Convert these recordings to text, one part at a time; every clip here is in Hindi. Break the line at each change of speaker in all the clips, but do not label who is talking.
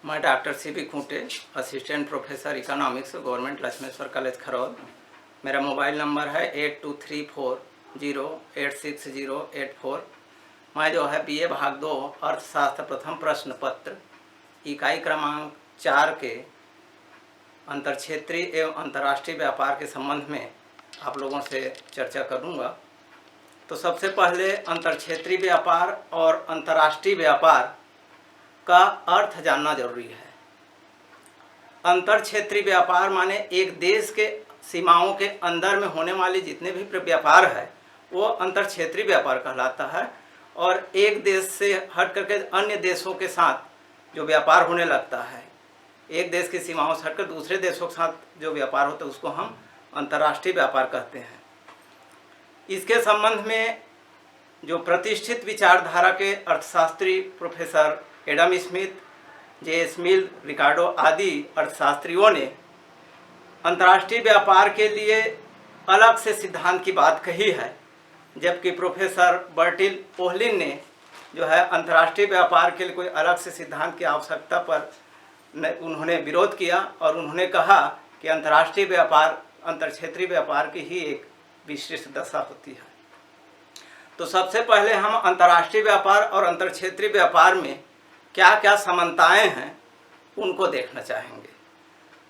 मैं डॉक्टर सी.बी. Khunte, assistant professor economics, government Lakshmeshwar college Kharod. मेरा मोबाइल नंबर है 8234086084। मैं जो है BA भाग 2 अर्थशास्त्र प्रथम प्रश्न पत्र इकाई क्रमांक 4 के अंतर क्षेत्रीय एवं अंतर्राष्ट्रीय व्यापार के संबंध में आप लोगों से चर्चा करूंगा। तो सबसे पहले अंतर क्षेत्रीय व्यापार और अंतर्राष्ट्रीय व्यापार का अर्थ जानना जरूरी है। अंतर क्षेत्रीय व्यापार माने एक देश के सीमाओं के अंदर में होने वाले जितने भी व्यापार है वो अंतर क्षेत्रीय व्यापार कहलाता है। और एक देश से हट करके अन्य देशों के साथ जो व्यापार होने लगता है, एक देश की सीमाओं से हटकर दूसरे देशों के साथ जो व्यापार होता है उसको हम अंतर्राष्ट्रीय व्यापार कहते हैं। इसके संबंध में जो प्रतिष्ठित विचारधारा के अर्थशास्त्री प्रोफेसर एडम स्मिथ, J.S. मिल, रिकार्डो आदि अर्थशास्त्रियों ने अंतर्राष्ट्रीय व्यापार के लिए अलग से सिद्धांत की बात कही है, जबकि प्रोफेसर बर्टिल ओहलिन ने जो है अंतर्राष्ट्रीय व्यापार के लिए कोई अलग से सिद्धांत की आवश्यकता पर उन्होंने विरोध किया और उन्होंने कहा कि अंतर्राष्ट्रीय व्यापार अंतर क्षेत्रीय व्यापार की ही एक विशिष्ट दशा होती है। तो सबसे पहले हम अंतर्राष्ट्रीय व्यापार और अंतर क्षेत्रीय व्यापार में क्या क्या समानताएं हैं उनको देखना चाहेंगे।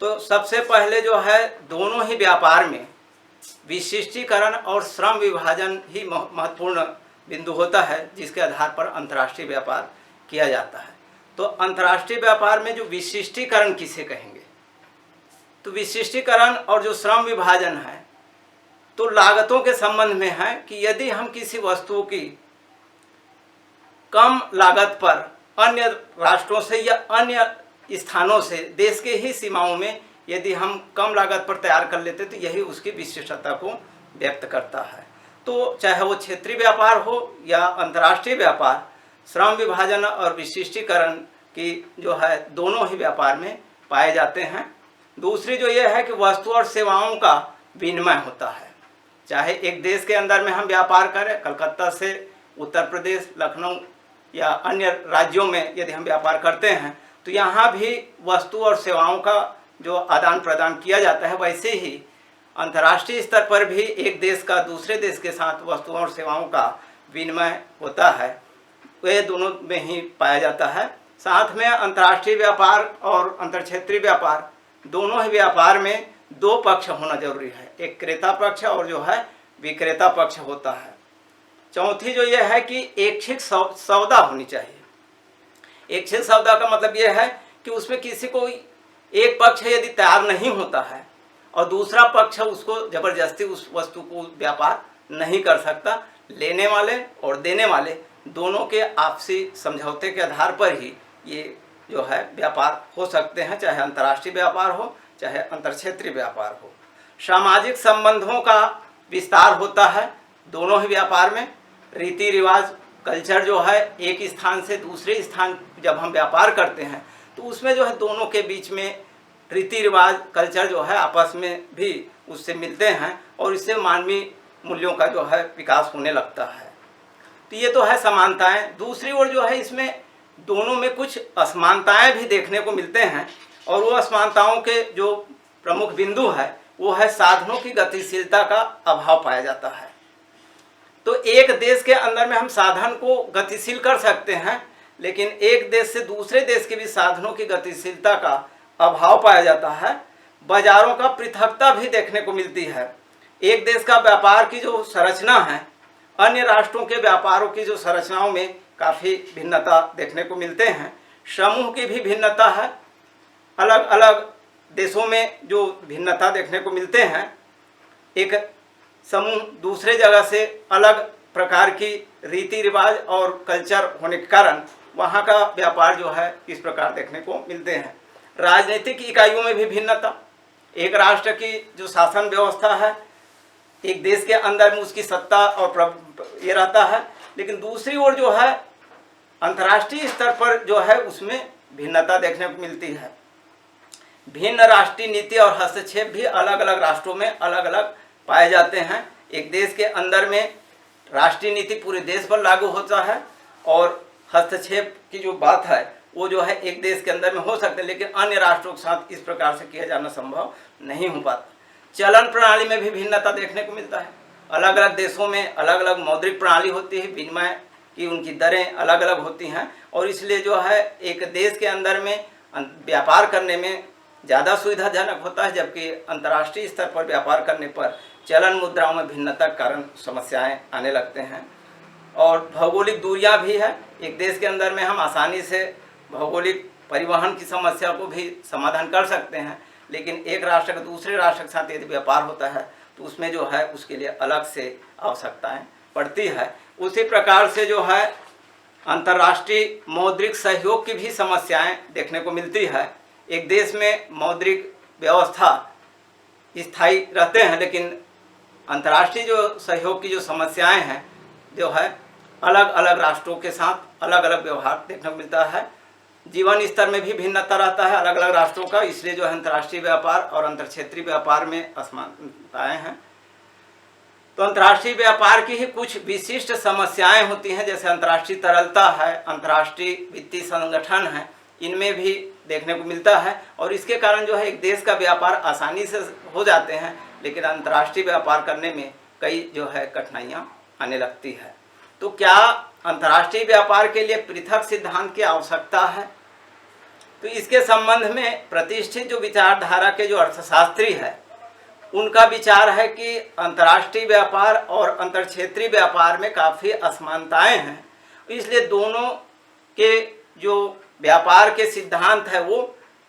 तो सबसे पहले जो है दोनों ही व्यापार में विशिष्टीकरण और श्रम विभाजन ही महत्वपूर्ण बिंदु होता है, जिसके आधार पर अंतर्राष्ट्रीय व्यापार किया जाता है। तो अंतर्राष्ट्रीय व्यापार में जो विशिष्टीकरण किसे कहेंगे, तो विशिष्टीकरण और जो श्रम विभाजन है तो लागतों के संबंध में है कि यदि हम किसी वस्तु की कम लागत पर अन्य राष्ट्रों से या अन्य स्थानों से देश के ही सीमाओं में यदि हम कम लागत पर तैयार कर लेते तो यही उसकी विशिष्टता को व्यक्त करता है। तो चाहे वो क्षेत्रीय व्यापार हो या अंतर्राष्ट्रीय व्यापार, श्रम विभाजन और विशिष्टीकरण की जो है दोनों ही व्यापार में पाए जाते हैं। दूसरी जो ये है कि वस्तु और सेवाओं का विनिमय होता है। चाहे एक देश के अंदर में हम व्यापार करें, कलकत्ता से उत्तर प्रदेश, लखनऊ या अन्य राज्यों में यदि हम व्यापार करते हैं तो यहाँ भी वस्तु और सेवाओं का जो आदान प्रदान किया जाता है, वैसे ही अंतर्राष्ट्रीय स्तर पर भी एक देश का दूसरे देश के साथ वस्तुओं और सेवाओं का विनिमय होता है, वे दोनों में ही पाया जाता है। साथ में अंतर्राष्ट्रीय व्यापार और अंतर क्षेत्रीय व्यापार दोनों ही व्यापार में दो पक्ष होना जरूरी है, एक क्रेता पक्ष और जो है विक्रेता पक्ष होता है। चौथी जो यह है कि ऐच्छिक सौदा होनी चाहिए। ऐच्छिक सौदा का मतलब यह है कि उसमें किसी को एक पक्ष यदि तैयार नहीं होता है और दूसरा पक्ष उसको जबरदस्ती उस वस्तु को व्यापार नहीं कर सकता, लेने वाले और देने वाले दोनों के आपसी समझौते के आधार पर ही ये जो है व्यापार हो सकते हैं, चाहे अंतर्राष्ट्रीय व्यापार हो चाहे अंतर क्षेत्रीय व्यापार हो। सामाजिक संबंधों का विस्तार होता है दोनों ही व्यापार में। रीति रिवाज, कल्चर जो है एक स्थान से दूसरे स्थान जब हम व्यापार करते हैं तो उसमें जो है दोनों के बीच में रीति रिवाज, कल्चर जो है आपस में भी उससे मिलते हैं और इससे मानवीय मूल्यों का जो है विकास होने लगता है। तो ये तो है समानताएं। दूसरी ओर जो है इसमें दोनों में कुछ असमानताएं भी देखने को मिलते हैं और वो असमानताओं के जो प्रमुख बिंदु है वो है साधनों की गतिशीलता का अभाव पाया जाता है। तो एक देश के अंदर में हम साधन को गतिशील कर सकते हैं, लेकिन एक देश से दूसरे देश के भी साधनों की गतिशीलता का अभाव पाया जाता है। बाजारों का पृथकता भी देखने को मिलती है। एक देश का व्यापार की जो संरचना है अन्य राष्ट्रों के व्यापारों की जो संरचनाओं में काफ़ी भिन्नता देखने को मिलते हैं। समूह की भी भिन्नता है, अलग अलग देशों में जो भिन्नता देखने को मिलते हैं। एक समूह दूसरे जगह से अलग प्रकार की रीति रिवाज और कल्चर होने के कारण वहाँ का व्यापार जो है इस प्रकार देखने को मिलते हैं। राजनीतिक इकाइयों में भी भिन्नता, एक राष्ट्र की जो शासन व्यवस्था है एक देश के अंदर में उसकी सत्ता और ये रहता है, लेकिन दूसरी ओर जो है अंतर्राष्ट्रीय स्तर पर जो है उसमें भिन्नता देखने को मिलती है। भिन्न राष्ट्रीय नीति और हस्तक्षेप भी अलग अलग राष्ट्रों में अलग अलग पाए जाते हैं। एक देश के अंदर में राष्ट्रीय नीति पूरे देश पर लागू होता है और हस्तक्षेप की जो बात है वो जो है एक देश के अंदर में हो सकते हैं, लेकिन अन्य राष्ट्रों के साथ इस प्रकार से किया जाना संभव नहीं हो पाता। चलन प्रणाली में भी भिन्नता देखने को मिलता है। अलग अलग देशों में अलग अलग मौद्रिक प्रणाली होती है, विनिमय की उनकी दरें अलग अलग होती हैं, और इसलिए जो है एक देश के अंदर में व्यापार करने में ज़्यादा सुविधाजनक होता है, जबकि अंतर्राष्ट्रीय स्तर पर व्यापार करने पर चलन मुद्राओं में भिन्नता के कारण समस्याएं आने लगते हैं। और भौगोलिक दूरियां भी है। एक देश के अंदर में हम आसानी से भौगोलिक परिवहन की समस्या को भी समाधान कर सकते हैं, लेकिन एक राष्ट्र का दूसरे राष्ट्र के साथ यदि व्यापार होता है तो उसमें जो है उसके लिए अलग से आवश्यकताएं पड़ती है। उसी प्रकार से जो है अंतर्राष्ट्रीय मौद्रिक सहयोग की भी समस्याएं देखने को मिलती है। एक देश में मौद्रिक व्यवस्था स्थायी रहते हैं, लेकिन अंतर्राष्ट्रीय जो सहयोग की जो समस्याएं हैं जो है अलग अलग राष्ट्रों के साथ अलग अलग व्यवहार देखने को मिलता है। जीवन स्तर में भी भिन्नता रहता है अलग अलग राष्ट्रों का, इसलिए जो है अंतर्राष्ट्रीय व्यापार और अंतर क्षेत्रीय व्यापार में असमानताएं हैं। तो अंतर्राष्ट्रीय व्यापार की ही कुछ विशिष्ट समस्याएं होती हैं, जैसे अंतर्राष्ट्रीय तरलता है, अंतर्राष्ट्रीय वित्तीय संगठन है, इनमें भी देखने को मिलता है। और इसके कारण जो है एक देश का व्यापार आसानी से हो जाते हैं, लेकिन अंतर्राष्ट्रीय व्यापार करने में कई जो है कठिनाइयाँ आने लगती है। तो क्या अंतर्राष्ट्रीय व्यापार के लिए पृथक सिद्धांत की आवश्यकता है? तो इसके संबंध में प्रतिष्ठित जो विचारधारा के जो अर्थशास्त्री है उनका विचार है कि अंतर्राष्ट्रीय व्यापार और अंतर क्षेत्रीय व्यापार में काफ़ी असमानताएं हैं, इसलिए दोनों के जो व्यापार के सिद्धांत है वो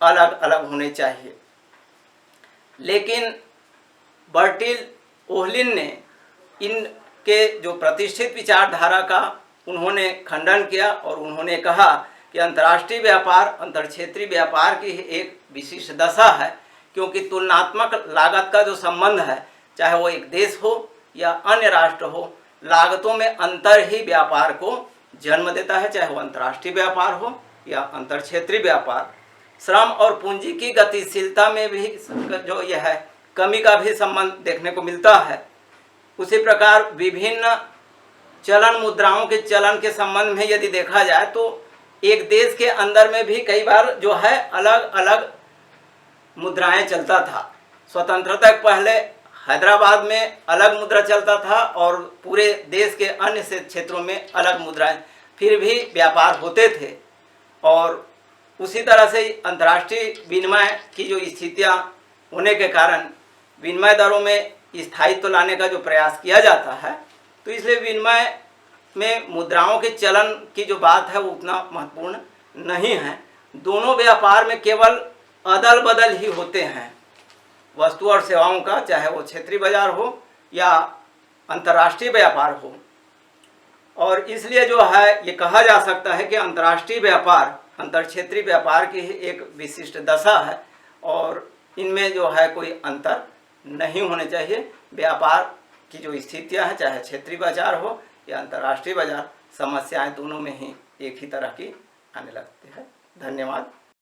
अलग अलग होने चाहिए। लेकिन बर्टिल ओहलिन ने इनके जो प्रतिष्ठित विचारधारा का उन्होंने खंडन किया और उन्होंने कहा कि अंतर्राष्ट्रीय व्यापार अंतर क्षेत्रीय व्यापार की एक विशिष्ट दशा है, क्योंकि तुलनात्मक लागत का जो संबंध है, चाहे वो एक देश हो या अन्य राष्ट्र हो, लागतों में अंतर ही व्यापार को जन्म देता है, चाहे वो अंतर्राष्ट्रीय व्यापार हो या अंतर क्षेत्रीय व्यापार। श्रम और पूंजी की गतिशीलता में भी जो यह है कमी का भी संबंध देखने को मिलता है। उसी प्रकार विभिन्न चलन मुद्राओं के चलन के संबंध में यदि देखा जाए तो एक देश के अंदर में भी कई बार जो है अलग अलग मुद्राएं चलता था। स्वतंत्रता के पहले हैदराबाद में अलग मुद्रा चलता था और पूरे देश के अन्य से क्षेत्रों में अलग मुद्राएं, फिर भी व्यापार होते थे। और उसी तरह से अंतर्राष्ट्रीय विनिमय की जो स्थितियां होने के कारण विनिमय दरों में स्थायित्व लाने का जो प्रयास किया जाता है, तो इसलिए विनिमय में मुद्राओं के चलन की जो बात है वो उतना महत्वपूर्ण नहीं है। दोनों व्यापार में केवल अदल बदल ही होते हैं वस्तु और सेवाओं का, चाहे वो क्षेत्रीय बाजार हो या अंतर्राष्ट्रीय व्यापार हो। और इसलिए जो है ये कहा जा सकता है कि अंतर्राष्ट्रीय व्यापार अंतर क्षेत्रीय व्यापार की ही एक विशिष्ट दशा है और इनमें जो है कोई अंतर नहीं होने चाहिए। व्यापार की जो स्थितियां हैं, चाहे क्षेत्रीय बाजार हो या अंतर्राष्ट्रीय बाजार, समस्याएं दोनों में ही एक ही तरह की आने लगती है। धन्यवाद।